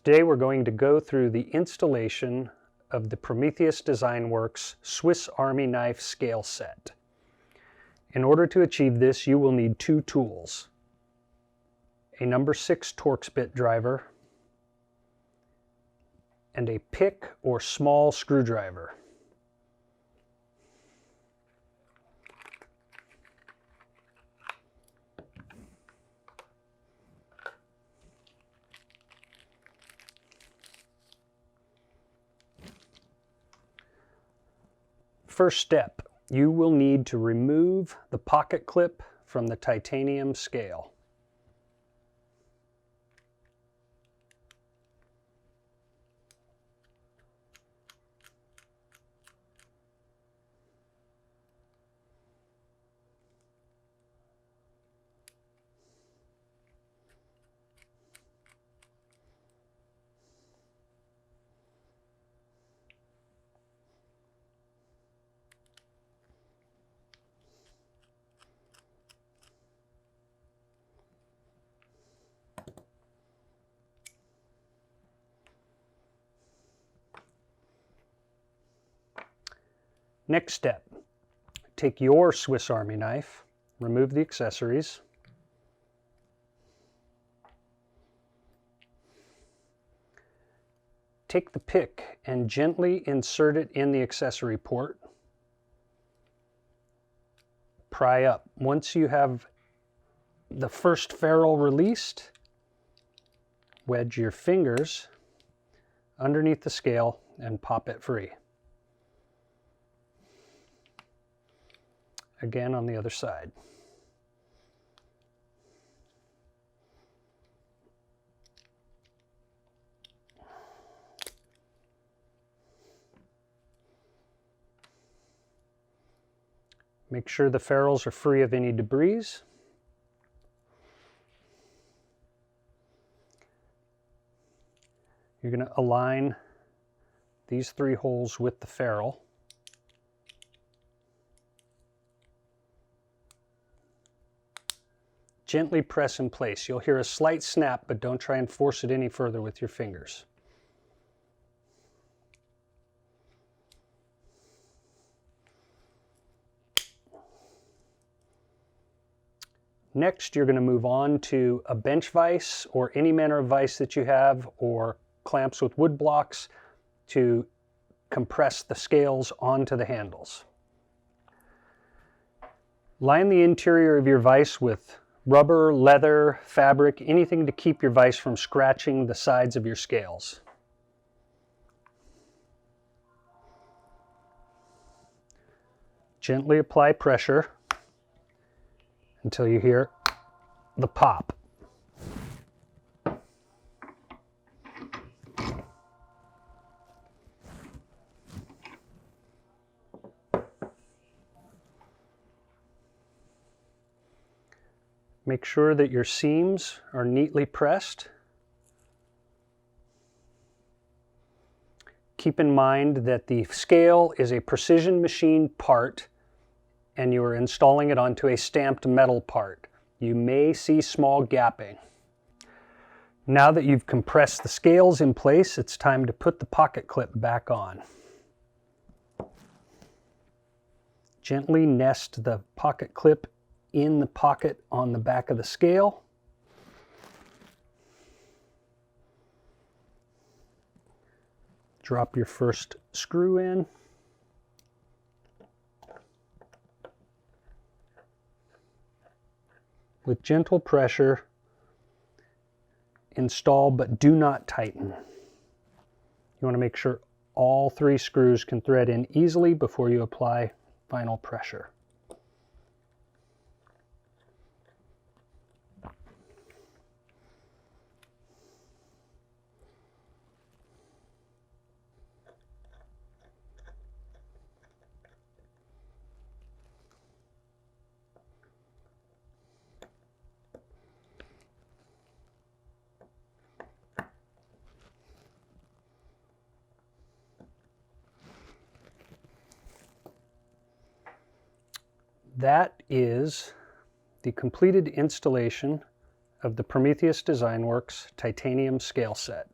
Today we're going to go through the installation of the Prometheus Design Works Swiss Army knife scale set. In order to achieve this, you will need two tools: a number 6 Torx bit driver and a pick or small screwdriver. First step, you will need to remove the pocket clip from the titanium scale. Next step, take your Swiss Army knife, remove the accessories, take the pick and gently insert it in the accessory port. Pry up. Once you have the first ferrule released, wedge your fingers underneath the scale and pop it free. Again on the other side. Make sure the ferrules are free of any debris. You're going to align these 3 holes with the ferrule. Gently press in place. You'll hear a slight snap, but don't try and force it any further with your fingers. Next, you're going to move on to a bench vise or any manner of vise that you have, or clamps with wood blocks to compress the scales onto the handles. Line the interior of your vise with rubber, leather, fabric, anything to keep your vise from scratching the sides of your scales. Gently apply pressure until you hear the pop. Make sure that your seams are neatly pressed. Keep in mind that the scale is a precision machined part and you are installing it onto a stamped metal part. You may see small gapping. Now that you've compressed the scales in place, it's time to put the pocket clip back on. Gently nest the pocket clip in the pocket on the back of the scale. Drop your first screw in. With gentle pressure, install but do not tighten. You want to make sure all 3 screws can thread in easily before you apply final pressure. That is the completed installation of the Prometheus Design Works titanium scale set.